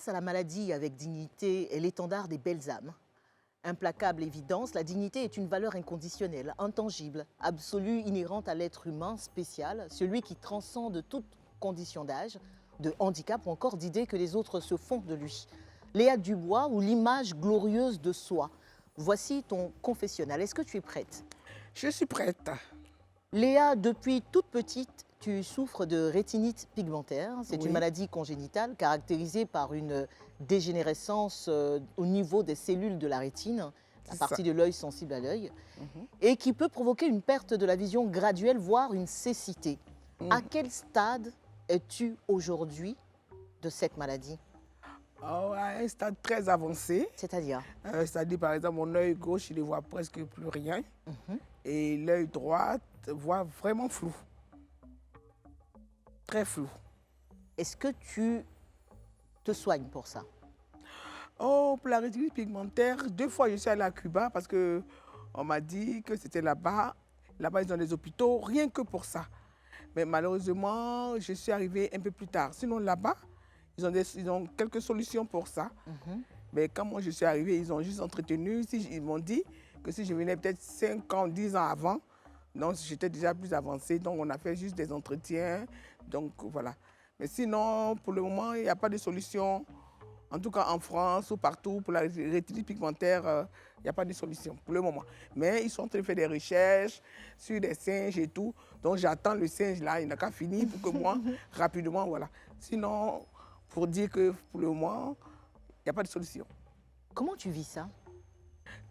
face à la maladie avec dignité est l'étendard des belles âmes. Implacable évidence, la dignité est une valeur inconditionnelle, intangible, absolue, inhérente à l'être humain spécial, celui qui transcende toute condition d'âge, de handicap ou encore d'idée que les autres se font de lui. Léa Dubois ou l'image glorieuse de soi. Voici ton confessionnal. Est-ce que tu es prête? Je suis prête. Léa, depuis toute petite, tu souffres de rétinite pigmentaire. C'est Oui. une maladie congénitale caractérisée par une dégénérescence au niveau des cellules de la rétine, la C'est partie ça. de l'œil sensible à l'œil, et qui peut provoquer une perte de la vision graduelle, voire une cécité. À quel stade es-tu aujourd'hui de cette maladie? À un stade très avancé. C'est-à-dire? C'est-à-dire, par exemple, mon œil gauche, il ne voit presque plus rien. Et l'œil droit voit vraiment flou. Très flou. Est-ce que tu te soignes pour ça? Oh, pour la rétinite pigmentaire, 2 fois je suis allée à Cuba parce qu'on m'a dit que c'était là-bas. Là-bas, ils ont des hôpitaux, rien que pour ça. Mais malheureusement, je suis arrivée un peu plus tard. Sinon, là-bas, ils ont quelques solutions pour ça. Mais quand moi je suis arrivée, ils ont juste entretenu. Ils m'ont dit que si je venais peut-être 5 ans, 10 ans avant, donc j'étais déjà plus avancée. Donc on a fait juste des entretiens. Donc voilà. Mais sinon, pour le moment, il n'y a pas de solution. En tout cas, en France ou partout, pour la rétinite pigmentaire, il n'y a pas de solution pour le moment. Mais ils sont en train de faire des recherches sur des singes et tout. Donc j'attends le singe là, il n'a qu'à finir pour que moi, rapidement, voilà. Sinon, pour dire que pour le moment, il n'y a pas de solution. Comment tu vis ça?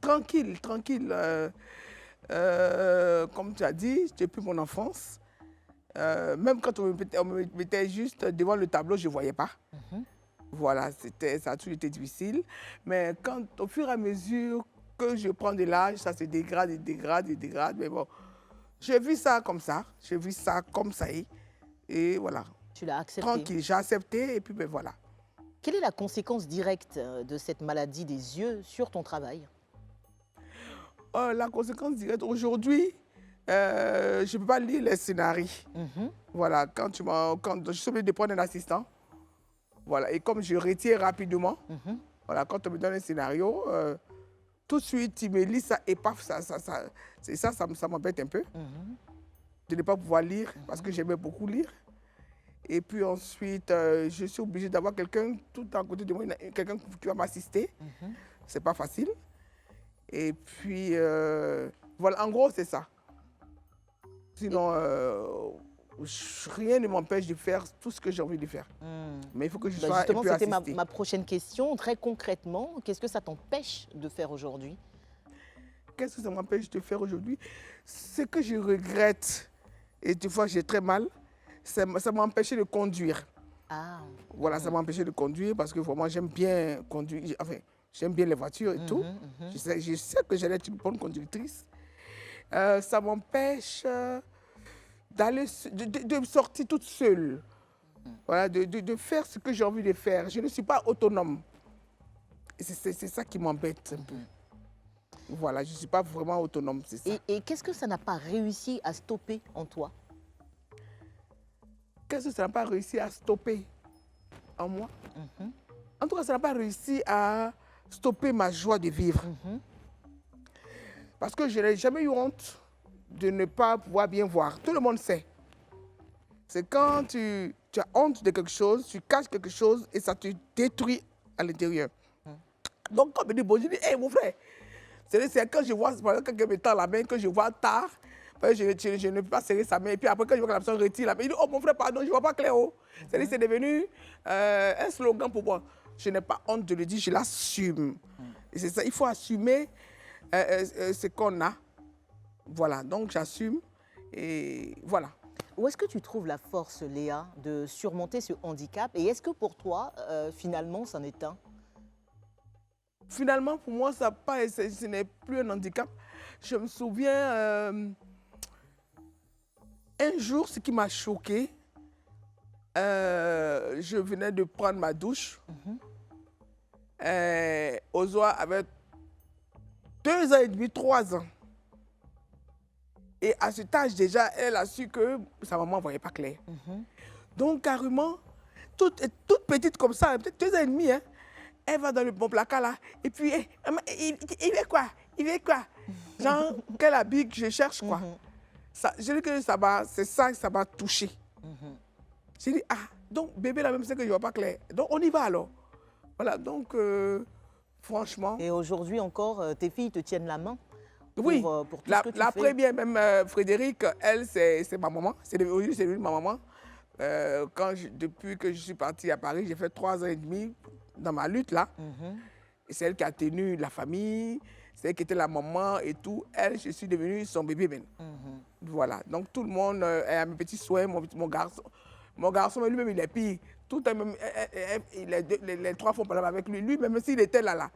Tranquille, tranquille. Comme tu as dit, depuis mon enfance, même quand on me mettait juste devant le tableau, je ne voyais pas. Voilà, ça a toujours été difficile. Mais quand, au fur et à mesure que je prends de l'âge, ça se dégrade et dégrade et dégrade. Mais bon, j'ai vu ça comme ça. J'ai vu ça comme ça. Et voilà. Tu l'as accepté. Tranquille, j'ai accepté et puis ben voilà. Quelle est la conséquence directe de cette maladie des yeux sur ton travail? La conséquence directe, aujourd'hui, je ne peux pas lire les scénarios. Voilà, quand je suis obligée de prendre un assistant, voilà, et comme je retiens rapidement, voilà, quand on me donne un scénario, tout de suite, il me lit ça et paf, ça m'embête un peu de ne pas pouvoir lire parce que j'aimais beaucoup lire. Et puis ensuite, je suis obligée d'avoir quelqu'un tout à côté de moi, quelqu'un qui va m'assister. C'est pas facile. Et puis, voilà, en gros, c'est ça. Sinon, rien ne m'empêche de faire tout ce que j'ai envie de faire. Mais il faut que je sois Justement, un peu c'était assistée. ma prochaine question. Très concrètement, qu'est-ce que ça t'empêche de faire aujourd'hui? Qu'est-ce que ça m'empêche de faire aujourd'hui? Ce que je regrette, et des fois j'ai très mal, ça m'a empêché de conduire. Ah. Voilà, ça m'a empêché de conduire parce que vraiment j'aime bien conduire. Enfin, j'aime bien les voitures et tout. Je sais que j'allais être une bonne conductrice. Ça m'empêche de sortir toute seule. Voilà, de faire ce que j'ai envie de faire. Je ne suis pas autonome. C'est ça qui m'embête un peu. Voilà, je ne suis pas vraiment autonome, c'est ça. Et qu'est-ce que ça n'a pas réussi à stopper en toi? Qu'est-ce que ça n'a pas réussi à stopper en moi? En tout cas, ça n'a pas réussi à stopper ma joie de vivre. Parce que je n'ai jamais eu honte de ne pas pouvoir bien voir. Tout le monde sait. C'est quand tu as honte de quelque chose, tu caches quelque chose et ça te détruit à l'intérieur. Donc, quand on me dit, bon, je dis, hé, mon frère, c'est quand je vois, par exemple, quelqu'un me tend la main, que je vois tard, je ne peux pas serrer sa main. Et puis après, quand je vois que la personne retire la main, il dit, oh, mon frère, pardon, je ne vois pas clair. C'est-à-dire, c'est devenu un slogan pour moi. Je n'ai pas honte de le dire, je l'assume. Et c'est ça, il faut assumer ce qu'on a. Voilà, donc j'assume et voilà. Où est-ce que tu trouves la force, Léa, de surmonter ce handicap? Et est-ce que pour toi, finalement, c'en est un? Finalement, pour moi, ce n'est plus un handicap. Je me souviens, un jour, ce qui m'a choquée, je venais de prendre ma douche. Ozoa avait 2 ans et demi, 3 ans. Et à cet âge déjà, elle a su que sa maman ne voyait pas clair. Donc carrément, toute petite comme ça, peut-être 2 ans et demi, hein. Elle va dans le bon placard là, et puis, maman, il veut quoi? Il veut quoi? Genre, quel habit que je cherche, quoi. Ça, je dis que c'est ça que ça m'a touché. J'ai dit, ah, donc bébé là même, c'est que je ne vois pas clair. Donc on y va alors. Voilà, donc franchement. Et aujourd'hui encore, tes filles te tiennent la main Oui, pour tout ce que tu la fais. première, même Frédéric, elle, c'est ma maman. Aujourd'hui, c'est lui, ma maman. Depuis que je suis partie à Paris, j'ai fait 3 ans et demi dans ma lutte là. Et c'est elle qui a tenu la famille, c'est elle qui était la maman et tout. Elle, je suis devenue son bébé même. Voilà, donc tout le monde a mes petits soins, mon garçon. Mon garçon, lui-même, il est pire. Tout est même, les 3 font parler avec lui. Lui, même s'il était là,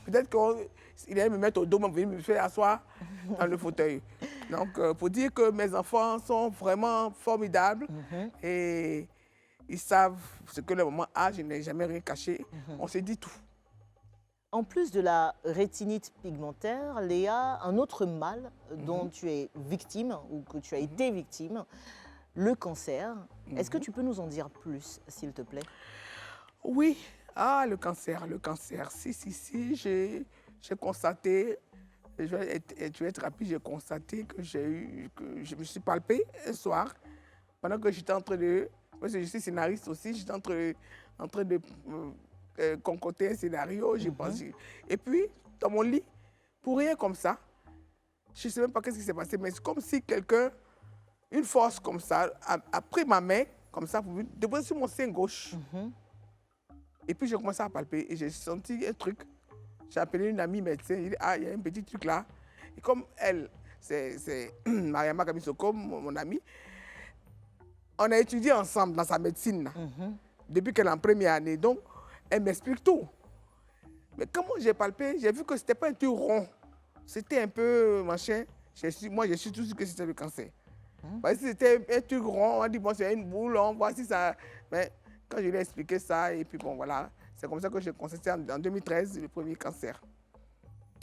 peut-être qu'il allait me mettre au dos, venir me faire asseoir dans le fauteuil. Donc, pour dire que mes enfants sont vraiment formidables et ils savent ce que le maman a. Je n'ai jamais rien caché. On s'est dit tout. En plus de la rétinite pigmentaire, Léa, un autre mal dont tu es victime ou que tu as été victime, le cancer. Est-ce que tu peux nous en dire plus, s'il te plaît? Oui, le cancer. Si, j'ai constaté, je vais être rapide, j'ai constaté que je me suis palpée un soir, pendant que j'étais en train de, parce que je suis scénariste aussi, j'étais en train de concocter un scénario, j'ai pensé. Et puis, dans mon lit, pour rien comme ça, je ne sais même pas qu'est-ce qui s'est passé, mais c'est comme si quelqu'un, une force comme ça, a pris ma main, comme ça, pour me déposer sur mon sein gauche. Et puis, j'ai commencé à palper et j'ai senti un truc. J'ai appelé une amie médecin, j'ai dit, il y a un petit truc là. Et comme elle, c'est Mariama Kamisoko, mon amie, on a étudié ensemble dans sa médecine, là, depuis qu'elle est en première année. Donc, elle m'explique tout. Mais comment j'ai palpé, j'ai vu que ce n'était pas un truc rond. C'était un peu machin. Moi, je suis tout sûr que c'était le cancer. Parce que c'était un truc rond, on a dit, bon, c'est une boule, on voit si ça... Mais quand je lui ai expliqué ça, et puis bon, voilà, c'est comme ça que j'ai constaté en 2013 le premier cancer.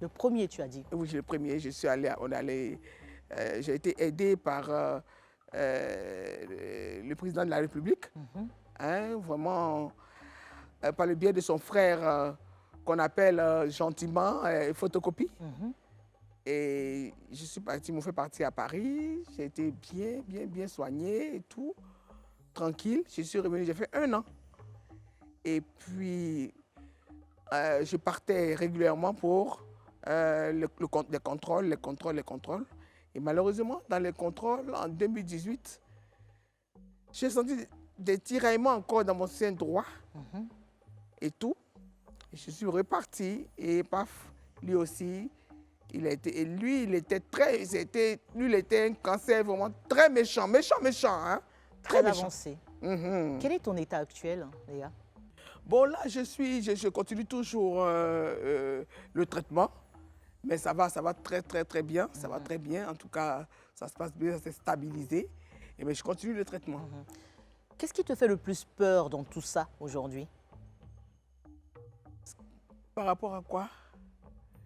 Le premier, tu as dit? Oui, le premier. Je suis allé, j'ai été aidé par le président de la République, vraiment, par le biais de son frère qu'on appelle gentiment Photocopie. Et je suis parti, ils m'ont fait partir à Paris. J'ai été bien soigné et tout, tranquille. Je suis revenu, j'ai fait 1 an. Et puis, je partais régulièrement pour les contrôles. Et malheureusement, dans les contrôles, en 2018, j'ai senti des tiraillements encore dans mon sein droit et tout. Et je suis reparti et paf, lui aussi, il était un cancer vraiment très méchant, hein, très avancé. Quel est ton état actuel, Léa? Bon, là, je continue toujours le traitement, mais ça va très bien. Ça va très bien. En tout cas, ça se passe bien, ça s'est stabilisé. Mais je continue le traitement. Qu'est-ce qui te fait le plus peur dans tout ça aujourd'hui? Par rapport à quoi?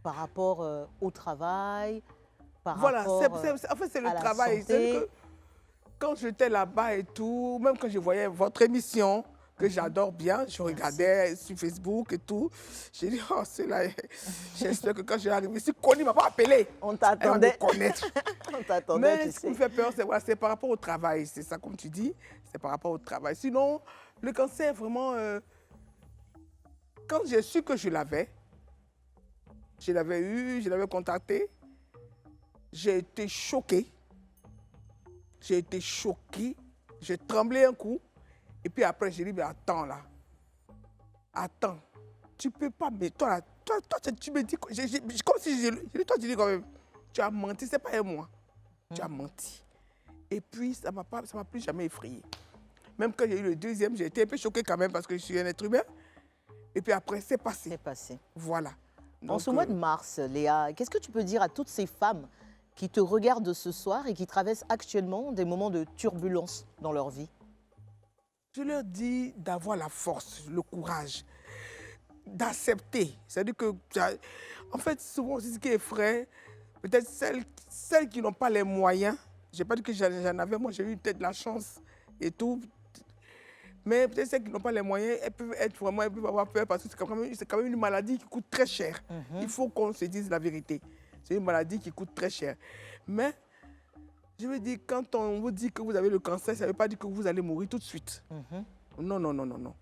Par rapport au travail, voilà, rapport en fait, c'est le à la travail. santé. Que quand j'étais là-bas et tout, même quand je voyais votre émission, que j'adore bien, je regardais sur Facebook et tout, j'ai dit, oh, c'est là, j'espère que quand je vais arriver, si Connie ne m'a pas appelé, On elle va t'attendait. me connaître. On t'attendait, Mais tu ce qui me sais. fait peur, c'est par rapport au travail, c'est ça comme tu dis, c'est par rapport au travail. Sinon, le cancer, vraiment, quand j'ai su que je l'avais eu, je l'avais contacté, j'ai été choqué. J'ai tremblé un coup. Et puis après, j'ai dit, mais attends là. Attends, tu peux pas, mais toi là, tu me dis, comme si toi tu dis quand même, tu as menti, c'est pas un mois. Tu as menti. Et puis, ça m'a plus jamais effrayé. Même quand j'ai eu le deuxième, j'ai été un peu choqué quand même parce que je suis un être humain. Et puis après, c'est passé. C'est passé. Voilà. En ce mois de mars, Léa, qu'est-ce que tu peux dire à toutes ces femmes qui te regardent ce soir et qui traversent actuellement des moments de turbulence dans leur vie? Je leur dis d'avoir la force, le courage, d'accepter. C'est-à-dire que, en fait, souvent, c'est ce qui effraie, peut-être celles qui n'ont pas les moyens. Je n'ai pas dit que j'en avais, moi j'ai eu peut-être la chance et tout. Mais peut-être celles qui n'ont pas les moyens, elles peuvent avoir peur parce que c'est quand même une maladie qui coûte très cher. Il faut qu'on se dise la vérité. C'est une maladie qui coûte très cher. Mais, je veux dire, quand on vous dit que vous avez le cancer, ça ne veut pas dire que vous allez mourir tout de suite. Non, non, non, non, non.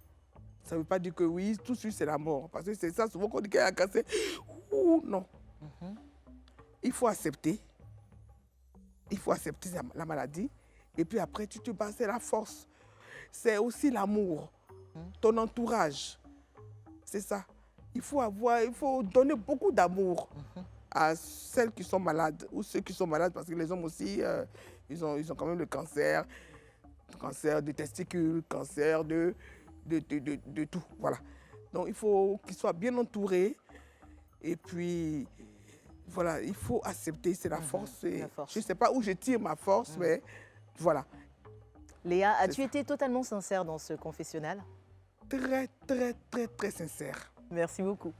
Ça ne veut pas dire que oui, tout de suite c'est la mort. Parce que c'est ça, souvent qu'on dit qu'il y a un cancer. Ouh, non. Il faut accepter. Il faut accepter la maladie. Et puis après, tu te bats, c'est la force. C'est aussi l'amour. Ton entourage. C'est ça. Il faut donner beaucoup d'amour à celles qui sont malades ou ceux qui sont malades parce que les hommes aussi, ils ont quand même le cancer des testicules, cancer de tout. Voilà. Donc il faut qu'ils soient bien entourés et puis voilà, il faut accepter, c'est la force. La force. Je ne sais pas où je tire ma force, mais voilà. Léa, as-tu été totalement sincère dans ce confessionnal? Très, très, très, très sincère. Merci beaucoup.